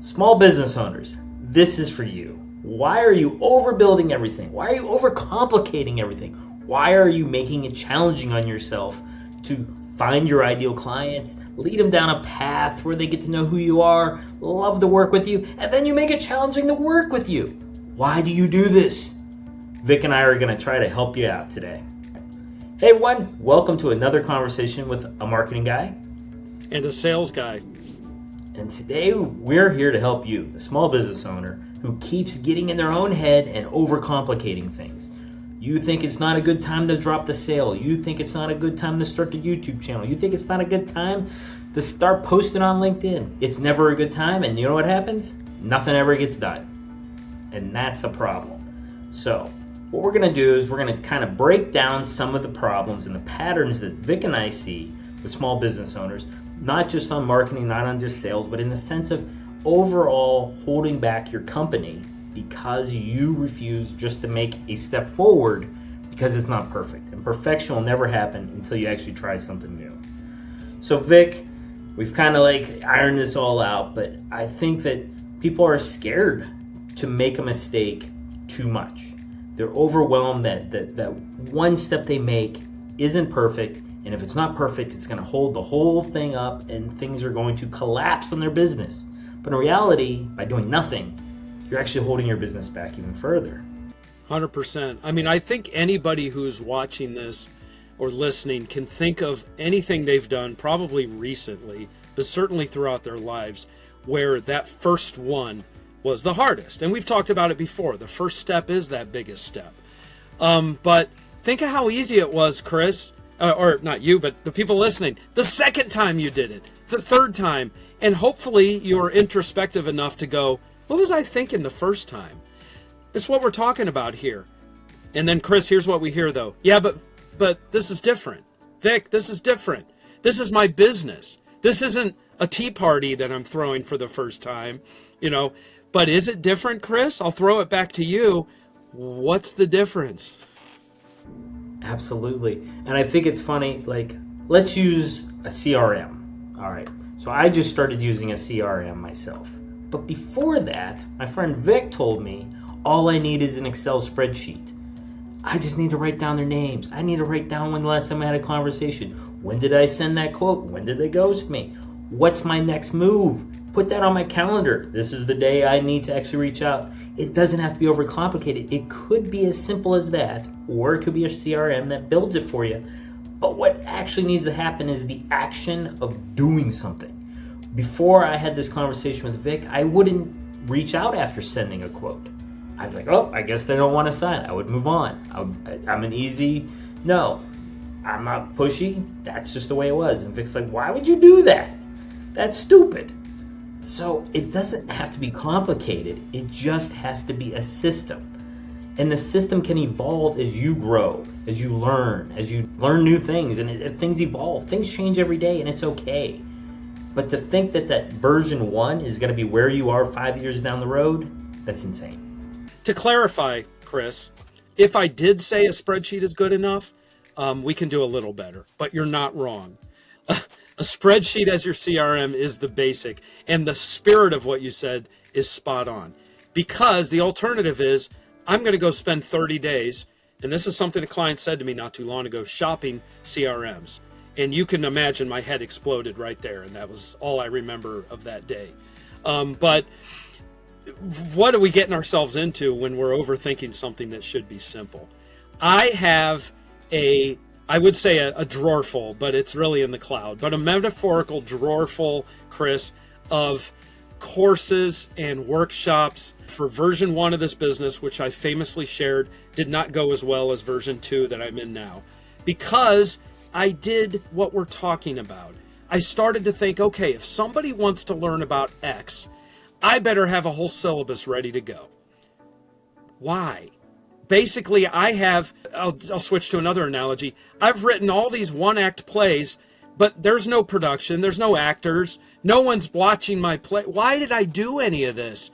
Small business owners, this is for you. Why are you overbuilding everything? Why are you overcomplicating everything? Why are you making it challenging on yourself to find your ideal clients, lead them down a path where they get to know who you are, love to work with you, and then you make it challenging to work with you? Why do you do this? Vic and I are going to try to help you out today. Hey everyone, welcome to another conversation with a marketing guy and a sales guy. And today we're here to help you, the small business owner who keeps getting in their own head and overcomplicating things. You think it's not a good time to drop the sale. You think it's not a good time to start the YouTube channel. You think it's not a good time to start posting on LinkedIn. It's never a good time, and you know what happens? Nothing ever gets done. And that's a problem. So what we're going to do is we're going to kind of break down some of the problems and the patterns that Vic and I see with small business owners, not just on marketing, not on just sales, but in the sense of overall holding back your company because you refuse just to make a step forward because it's not perfect. And perfection will never happen until you actually try something new. So Vic, we've kind of ironed this all out, but I think that people are scared to make a mistake too much. They're overwhelmed that one step they make isn't perfect, and if it's not perfect, it's going to hold the whole thing up and things are going to collapse on their business. But in reality, by doing nothing, you're actually holding your business back even further. 100%. I mean, I think anybody who's watching this or listening can think of anything they've done, probably recently, but certainly throughout their lives, where that first one was the hardest. And we've talked about it before. The first step is that biggest step. But think of how easy it was, Chris, or not you, but the people listening, the second time you did it, the third time, and hopefully you're introspective enough to go, what was I thinking the first time? It's what we're talking about here. And then, Chris, here's what we hear, though. Yeah, but this is different. Vic, this is different. This is my business. This isn't a tea party that I'm throwing for the first time, But is it different, Chris? I'll throw it back to you. What's the difference? Absolutely. And I think it's funny, let's use a CRM. All right. So I just started using a CRM myself. But before that, my friend Vic told me all I need is an Excel spreadsheet. I just need to write down their names. I need to write down when the last time I had a conversation. When did I send that quote? When did they ghost me? What's my next move? Put that on my calendar. This is the day I need to actually reach out. It doesn't have to be overcomplicated. It could be as simple as that, or it could be a CRM that builds it for you. But what actually needs to happen is the action of doing something. Before I had this conversation with Vic, I wouldn't reach out after sending a quote. I'd be like, oh, I guess they don't want to sign. I would move on. I'm an easy no. I'm not pushy. That's just the way it was. And Vic's like, why would you do that? That's stupid. So it doesn't have to be complicated. It just has to be a system. And the system can evolve as you grow, as you learn new things. And things evolve. Things change every day, and it's okay. But to think that version 1 is going to be where you are 5 years down the road, that's insane. To clarify, Chris, if I did say a spreadsheet is good enough, we can do a little better. But you're not wrong. A spreadsheet as your CRM is the basic, and the spirit of what you said is spot on. Because the alternative is, I'm going to go spend 30 days, and this is something a client said to me not too long ago, shopping CRMs. And you can imagine my head exploded right there, and that was all I remember of that day. But what are we getting ourselves into when we're overthinking something that should be simple? I have I would say a drawer full, but it's really in the cloud, but a metaphorical drawer full, Chris, of courses and workshops for version 1 of this business, which I famously shared did not go as well as version 2 that I'm in now, because I did what we're talking about. I started to think, okay, if somebody wants to learn about X, I better have a whole syllabus ready to go. Why? Basically, I'll switch to another analogy. I've written all these one-act plays, but there's no production, there's no actors, no one's watching my play. Why did I do any of this?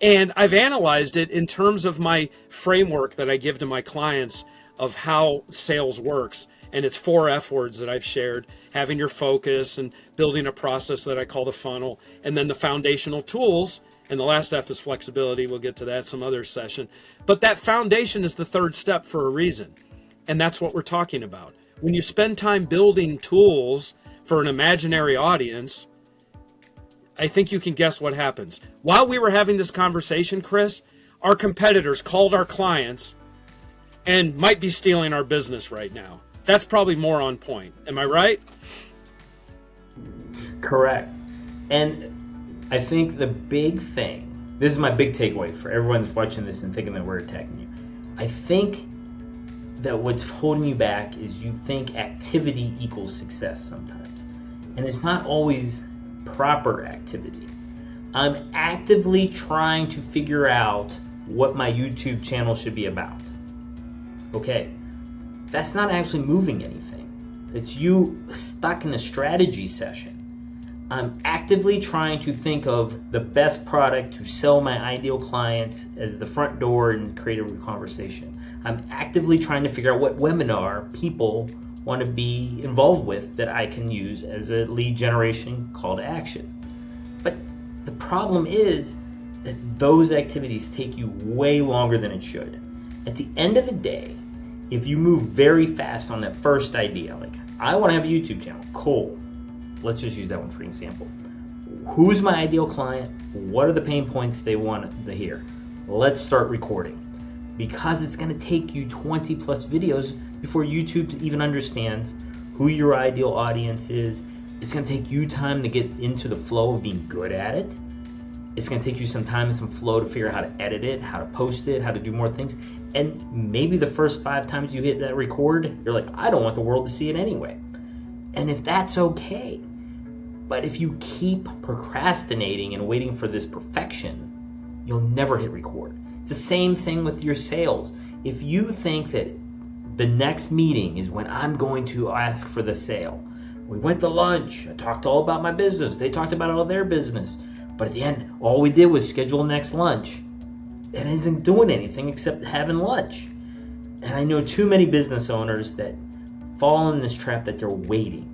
And I've analyzed it in terms of my framework that I give to my clients of how sales works. And it's 4 F words that I've shared: having your focus and building a process that I call the funnel, and then the foundational tools And the last F is flexibility. We'll get to that some other session. But that foundation is the third step for a reason. And that's what we're talking about. When you spend time building tools for an imaginary audience, I think you can guess what happens. While we were having this conversation, Chris, our competitors called our clients and might be stealing our business right now. That's probably more on point. Am I right? Correct. And I think the big thing, this is my big takeaway for everyone that's watching this and thinking that we're attacking you. I think that what's holding you back is you think activity equals success sometimes. And it's not always proper activity. I'm actively trying to figure out what my YouTube channel should be about. Okay, that's not actually moving anything. It's you stuck in a strategy session. I'm actively trying to think of the best product to sell my ideal clients as the front door and create a conversation. I'm actively trying to figure out what webinar people want to be involved with that I can use as a lead generation call to action. But the problem is that those activities take you way longer than it should. At the end of the day, if you move very fast on that first idea, like I want to have a YouTube channel, cool. Let's just use that one for an example. Who's my ideal client? What are the pain points they want to hear? Let's start recording. Because it's going to take you 20 plus videos before YouTube even understands who your ideal audience is. It's going to take you time to get into the flow of being good at it. It's going to take you some time and some flow to figure out how to edit it, how to post it, how to do more things. And maybe the first 5 times you hit that record, you're like, I don't want the world to see it anyway. And if that's okay, but if you keep procrastinating and waiting for this perfection, you'll never hit record. It's the same thing with your sales. If you think that the next meeting is when I'm going to ask for the sale, we went to lunch, I talked all about my business, they talked about all their business, but at the end, all we did was schedule next lunch. It isn't doing anything except having lunch. And I know too many business owners that fall in this trap that they're waiting.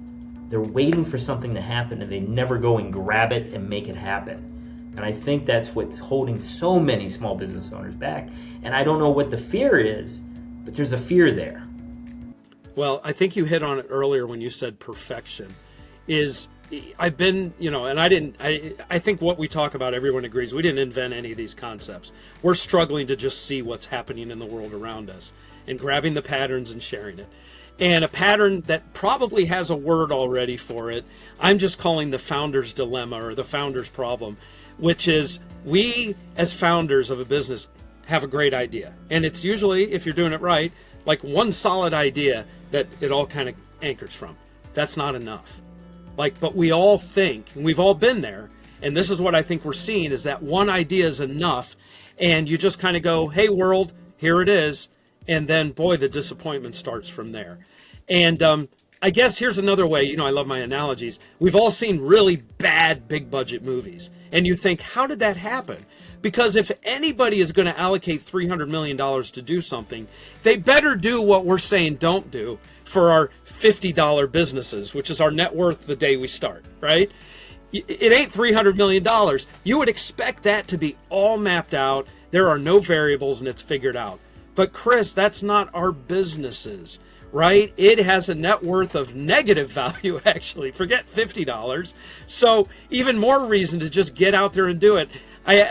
They're waiting for something to happen and they never go and grab it and make it happen. And I think that's what's holding so many small business owners back. And I don't know what the fear is, but there's a fear there. Well, I think you hit on it earlier when you said perfection. I've been, and I think what we talk about, everyone agrees, we didn't invent any of these concepts. We're struggling to just see what's happening in the world around us and grabbing the patterns and sharing it. And a pattern that probably has a word already for it, I'm just calling the founder's dilemma or the founder's problem, which is we as founders of a business have a great idea. And it's usually, if you're doing it right, like one solid idea that it all kind of anchors from. That's not enough. But we all think, and we've all been there, and this is what I think we're seeing, is that one idea is enough, and you just kind of go, hey world, here it is, and then boy, the disappointment starts from there. And I guess here's another way, I love my analogies. We've all seen really bad big budget movies, and you think, how did that happen? Because if anybody is going to allocate $300 million to do something, they better do what we're saying don't do for our $50 businesses, which is our net worth the day we start, right? It ain't $300 million. You would expect that to be all mapped out. There are no variables and it's figured out. But Chris, that's not our businesses, right? It has a net worth of negative value, actually. Forget $50. So even more reason to just get out there and do it.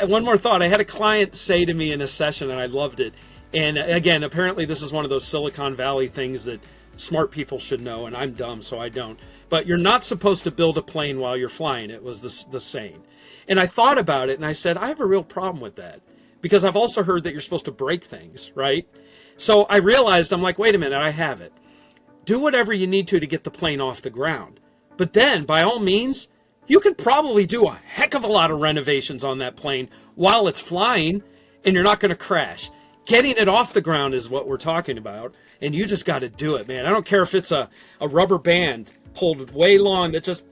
One more thought. I had a client say to me in a session, and I loved it. And again, apparently this is one of those Silicon Valley things that smart people should know, and I'm dumb, so I don't. But you're not supposed to build a plane while you're flying. It was the saying. And I thought about it, and I said, I have a real problem with that. Because I've also heard that you're supposed to break things, right? So I realized, I'm like, wait a minute, I have it. Do whatever you need to get the plane off the ground. But then, by all means, you could probably do a heck of a lot of renovations on that plane while it's flying, and you're not going to crash. Getting it off the ground is what we're talking about, and you just got to do it, man. I don't care if it's a rubber band pulled way long that just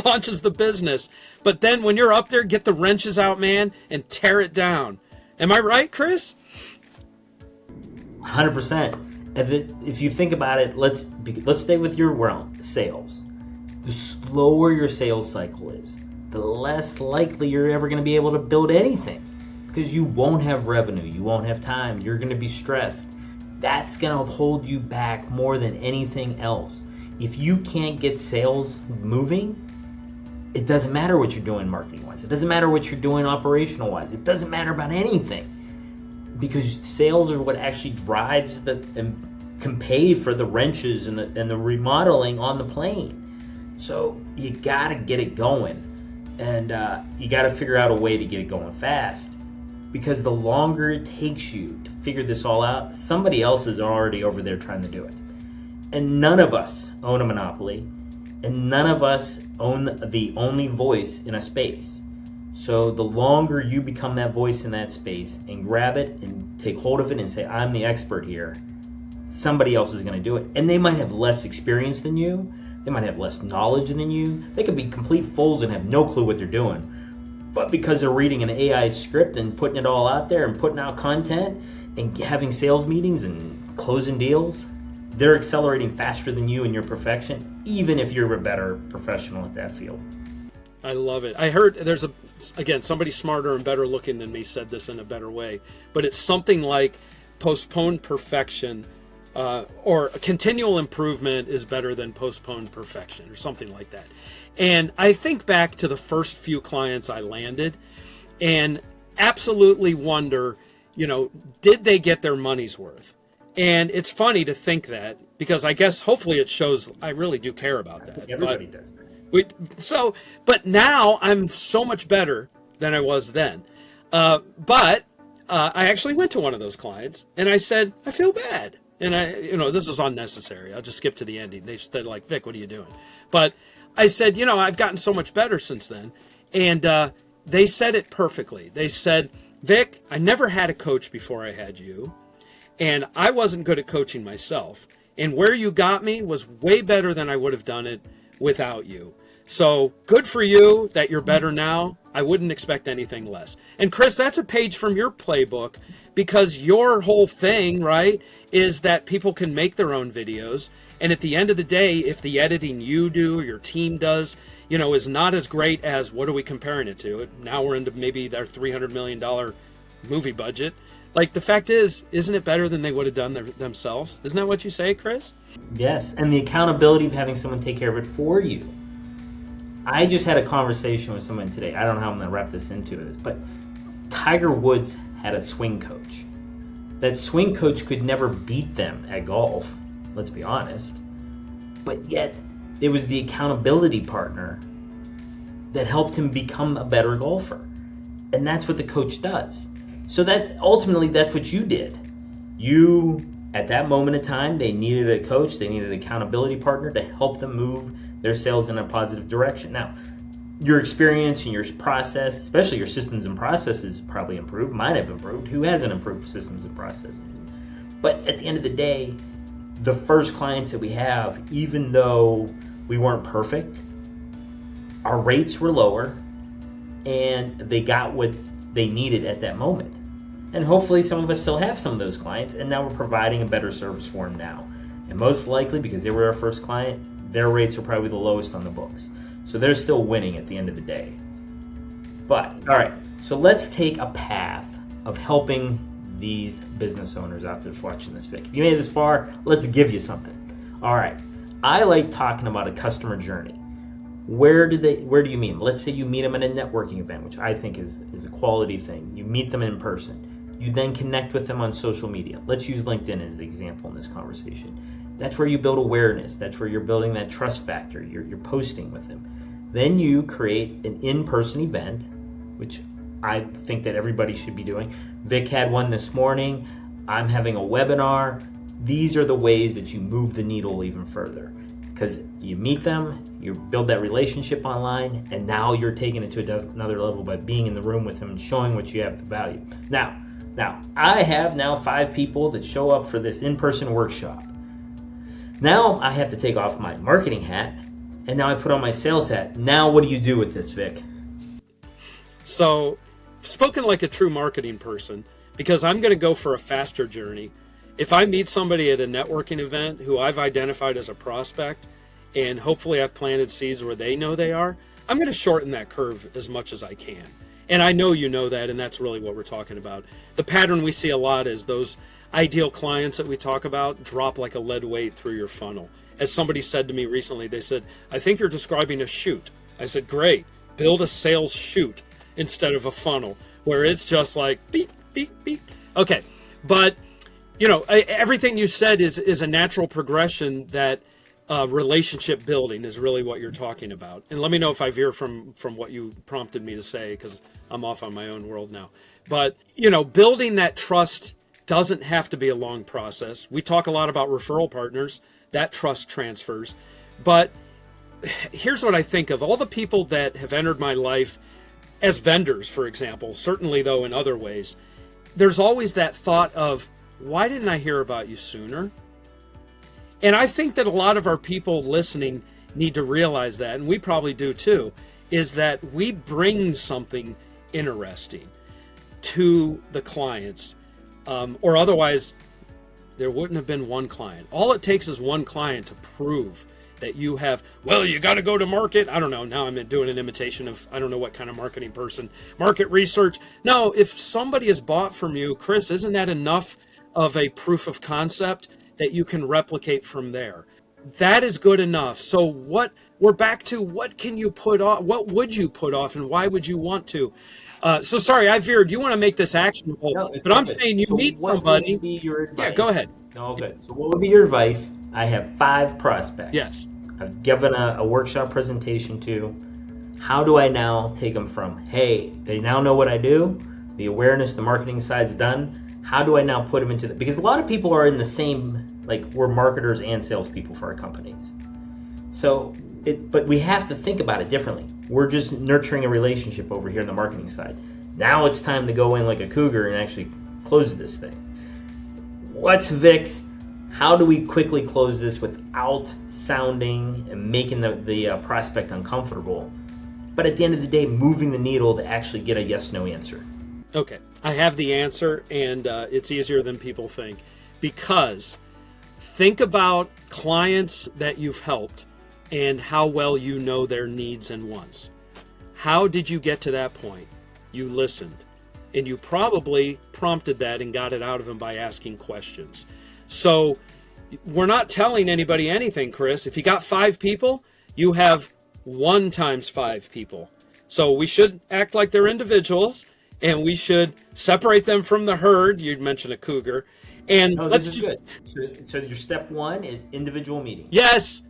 launches the business. But then when you're up there, get the wrenches out, man, and tear it down. Am I right, Chris? 100%. If you think about it, let's stay with your realm, sales. The slower your sales cycle is, the the less likely you're ever going to be able to build anything, because you won't have revenue, you won't have time, you're going to be stressed. That's going to hold you back more than anything else. If you can't get sales moving, it doesn't matter what you're doing marketing-wise. It doesn't matter what you're doing operational-wise. It doesn't matter about anything, because sales are what actually drives and can pay for the wrenches and the remodeling on the plane. So you got to get it going, and you got to figure out a way to get it going fast, because the longer it takes you to figure this all out, somebody else is already over there trying to do it. And none of us own a monopoly, and none of us own the only voice in a space. So the longer you become that voice in that space and grab it and take hold of it and say, I'm the expert here, somebody else is going to do it. And they might have less experience than you. They might have less knowledge than you. They could be complete fools and have no clue what they're doing. But because they're reading an AI script and putting it all out there and putting out content and having sales meetings and closing deals, they're accelerating faster than you in your perfection, even if you're a better professional at that field. I love it. I heard there's somebody smarter and better looking than me said this in a better way, but it's something like postponed perfection or continual improvement is better than postponed perfection, or something like that. And I think back to the first few clients I landed and absolutely wonder, did they get their money's worth? And it's funny to think that, because I guess hopefully it shows I really do care about that. Everybody does that. But now I'm so much better than I was then. But I actually went to one of those clients and I said, I feel bad. And this is unnecessary. I'll just skip to the ending. They said, like, Vic, what are you doing? But I said, I've gotten so much better since then. And they said it perfectly. They said, Vic, I never had a coach before I had you. And I wasn't good at coaching myself. And where you got me was way better than I would have done it without you. So good for you that you're better now. I wouldn't expect anything less. And Chris, that's a page from your playbook, because your whole thing, right, is that people can make their own videos. And at the end of the day, if the editing you do or your team does, is not as great as, what are we comparing it to? Now we're into maybe their $300 million movie budget. Like, the fact is, isn't it better than they would have done themselves? Isn't that what you say, Chris? Yes, and the accountability of having someone take care of it for you. I just had a conversation with someone today. I don't know how I'm going to wrap this into this, but Tiger Woods had a swing coach. That swing coach could never beat them at golf, let's be honest. But yet, it was the accountability partner that helped him become a better golfer. And that's what the coach does. So that ultimately, that's what you did. You, at that moment in time, they needed a coach, they needed an accountability partner to help them move their sales in a positive direction. Now, your experience and your process, especially your systems and processes, probably improved, might have improved. Who hasn't improved systems and processes? But at the end of the day, the first clients that we have, even though we weren't perfect, our rates were lower and they got what they needed at that moment. And hopefully some of us still have some of those clients, and now we're providing a better service for them now. And most likely, because they were our first client, their rates are probably the lowest on the books. So they're still winning at the end of the day. But, all right, so let's take a path of helping these business owners out there watching this Vic. If you made it this far, let's give you something. All right, I like talking about a customer journey. Where do you meet them? Let's say you meet them at a networking event, which I think is a quality thing. You meet them in person. You then connect with them on social media. Let's use LinkedIn as the example in this conversation. That's where you build awareness. That's where you're building that trust factor. You're posting with them. Then you create an in-person event, which I think that everybody should be doing. Vic had one this morning. I'm having a webinar. These are the ways that you move the needle even further, because you meet them, you build that relationship online, and now you're taking it to another level by being in the room with them and showing what you have the value. Now, I have 5 people that show up for this in-person workshop. Now I have to take off my marketing hat, and now I put on my sales hat. Now what do you do with this, Vic? So, spoken like a true marketing person, because I'm going to go for a faster journey. If I meet somebody at a networking event who I've identified as a prospect, and hopefully I've planted seeds where they know they are, I'm going to shorten that curve as much as I can. And I know you know that, and that's really what we're talking about. The pattern we see a lot is those ideal clients that we talk about drop like a lead weight through your funnel. As somebody said to me recently, they said, I think you're describing a chute. I said, great, build a sales chute instead of a funnel where it's just like beep, beep, beep. Okay, but everything you said is a natural progression that relationship building is really what you're talking about. And let me know if I veer from what you prompted me to say, because I'm off on my own world now. But, building that trust doesn't have to be a long process. We talk a lot about referral partners, that trust transfers. But here's what I think of. All the people that have entered my life as vendors, for example, certainly though in other ways, there's always that thought of, why didn't I hear about you sooner? And I think that a lot of our people listening need to realize that, and we probably do too, is that we bring something interesting to the clients, or otherwise there wouldn't have been one client. All it takes is one client to prove that you have, well, you got to go to market. I don't know. Now I'm doing an imitation of, I don't know what kind of marketing person, market research. No, if somebody has bought from you, Chris, isn't that enough of a proof of concept that you can replicate from there? That is good enough. So we're back to what can you put off? What would you put off, and why would you want to? So sorry, I veered. You want to make this actionable, No, but I'm saying you meet somebody. Would be your advice? Yeah, go ahead. No, good. So what would be your advice? I have 5 prospects. Yes. I've given a workshop presentation to. How do I now take them from, hey, they now know what I do, the awareness, the marketing side's done. How do I now put them into because a lot of people are in the same, like we're marketers and salespeople for our companies. So, but we have to think about it differently. We're just nurturing a relationship over here on the marketing side. Now it's time to go in like a cougar and actually close this thing. What's Vic's? How do we quickly close this without sounding and making the prospect uncomfortable, but at the end of the day, moving the needle to actually get a yes/no answer? Okay, I have the answer, and it's easier than people think. Because think about clients that you've helped and how well you know their needs and wants. How did you get to that point? You listened, and you probably prompted that and got it out of them by asking questions. So we're not telling anybody anything, Chris. If you got 5 people, you have 1 times 5 people. So we should act like they're individuals, and we should separate them from the herd. You'd mentioned a cougar. And no, let's this is good. So your step 1 is individual meeting. Yes.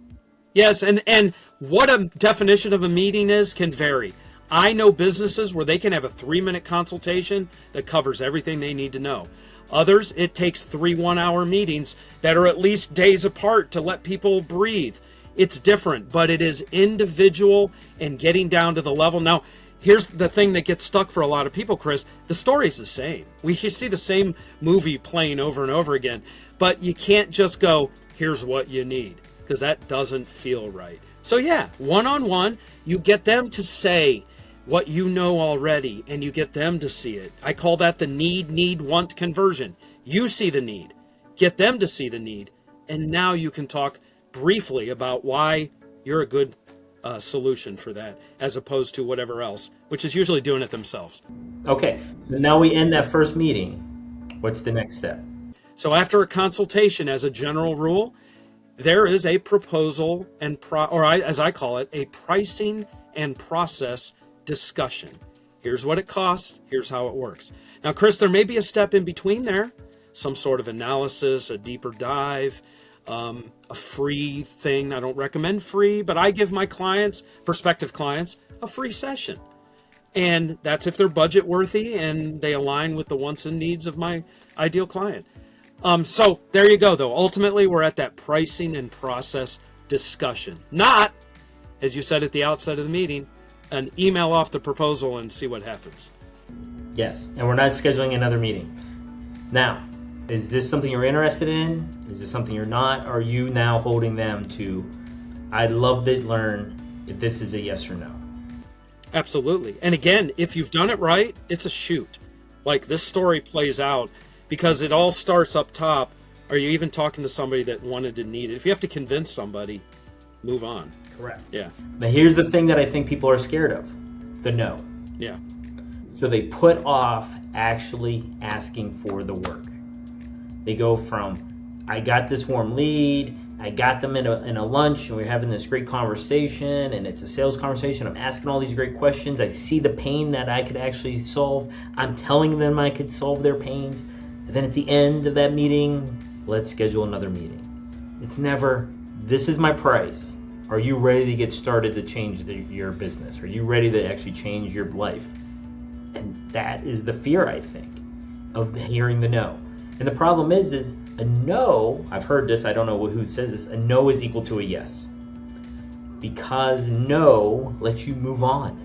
And what a definition of a meeting is can vary. I know businesses where they can have a 3-minute consultation that covers everything they need to know. Others, it takes 3 one-hour meetings that are at least days apart to let people breathe. It's different, but it is individual and getting down to the level. Now, here's the thing that gets stuck for a lot of people, Chris. The story's the same. We see the same movie playing over and over again, but you can't just go, here's what you need, because that doesn't feel right. So yeah, one-on-one, you get them to say what you know already, and you get them to see it. I call that the need, want conversion. You see the need, get them to see the need, and now you can talk briefly about why you're a good solution for that, as opposed to whatever else, which is usually doing it themselves. Okay, so now we end that first meeting. What's the next step? So after a consultation, as a general rule, there is a proposal and as I call it, a pricing and process discussion. Here's what it costs. Here's how it works. Now, Chris, there may be a step in between there, some sort of analysis, a deeper dive, a free thing. I don't recommend free, but I give my clients, prospective clients, a free session. And that's if they're budget worthy and they align with the wants and needs of my ideal client. So there you go, though. Ultimately, we're at that pricing and process discussion. Not, as you said at the outset of the meeting, an email off the proposal and see what happens. Yes, and we're not scheduling another meeting. Now, is this something you're interested in? Is this something you're not? Are you now holding them to, I'd love to learn if this is a yes or no? Absolutely. And again, if you've done it right, it's a shoot. Like this story plays out because it all starts up top. Are you even talking to somebody that wanted to need it? If you have to convince somebody, move on. Correct. Yeah. But here's the thing that I think people are scared of: the no. Yeah. So they put off actually asking for the work. They go from, I got this warm lead, I got them in a lunch, and we're having this great conversation, and it's a sales conversation. I'm asking all these great questions. I see the pain that I could actually solve. I'm telling them I could solve their pains. And then at the end of that meeting, let's schedule another meeting. It's never, this is my price. Are you ready to get started to change your business? Are you ready to actually change your life? And that is the fear, I think, of hearing the no. And the problem is a no, I've heard this, I don't know who says this, a no is equal to a yes. Because no lets you move on.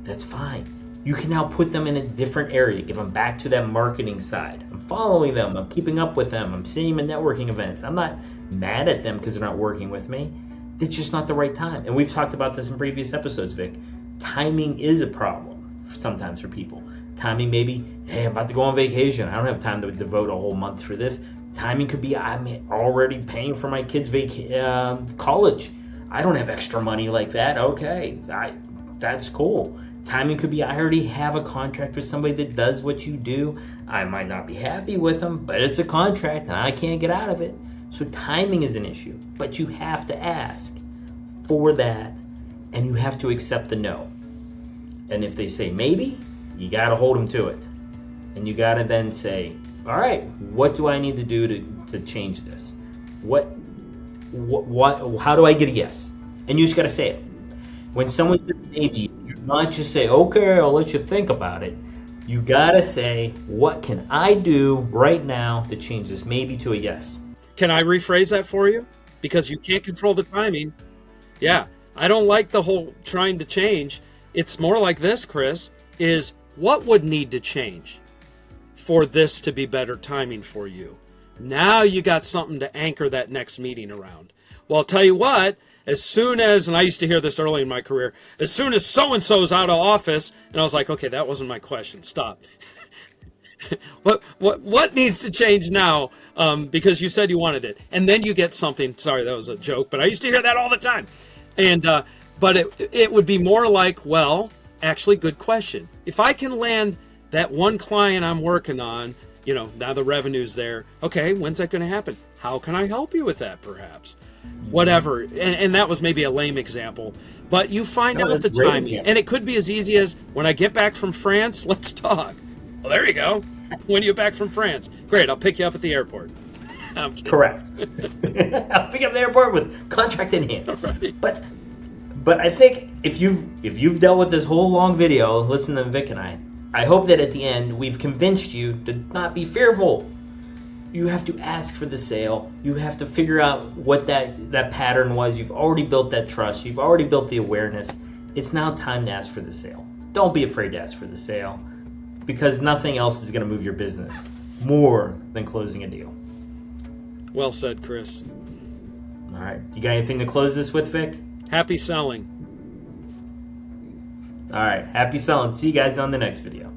That's fine. You can now put them in a different area, give them back to that marketing side. I'm following them, I'm keeping up with them, I'm seeing them at networking events. I'm not mad at them because they're not working with me. It's just not the right time. And we've talked about this in previous episodes, Vic. Timing is a problem sometimes for people. Timing maybe, hey, I'm about to go on vacation. I don't have time to devote a whole month for this. Timing could be, I'm already paying for my kids' college. I don't have extra money like that. Okay, that's cool. Timing could be, I already have a contract with somebody that does what you do. I might not be happy with them, but it's a contract and I can't get out of it. So timing is an issue, but you have to ask for that and you have to accept the no. And if they say maybe, you got to hold them to it. And you got to then say, all right, what do I need to do to change this? What, how do I get a yes? And you just got to say it. When someone says maybe, you not just say, okay, I'll let you think about it. You got to say, what can I do right now to change this maybe to a yes? Can I rephrase that for you? Because you can't control the timing. Yeah, I don't like the whole trying to change. It's more like this, Chris, is what would need to change for this to be better timing for you? Now you got something to anchor that next meeting around. Well, I'll tell you what, as soon as, and I used to hear this early in my career, as soon as so-and-so's out of office, and I was like, okay, that wasn't my question, stop. What needs to change now? Because you said you wanted it. And then you get something, sorry, that was a joke, but I used to hear that all the time. And, but it would be more like, well, actually, good question. If I can land that one client I'm working on, now the revenue's there. Okay, when's that going to happen? How can I help you with that, perhaps? Whatever. And that was maybe a lame example. But you find out the timing. And it could be as easy as, when I get back from France, let's talk. Well, there you go. When you get back from France. Great, I'll pick you up at the airport. Correct. I'll pick you up at the airport with contract in hand. Right. But I think if you've dealt with this whole long video, listen to Vic and I hope that at the end we've convinced you to not be fearful. You have to ask for the sale. You have to figure out what that pattern was. You've already built that trust. You've already built the awareness. It's now time to ask for the sale. Don't be afraid to ask for the sale, because nothing else is going to move your business more than closing a deal. Well said, Chris. All right. You got anything to close this with, Vic? Happy selling. All right. Happy selling. See you guys on the next video.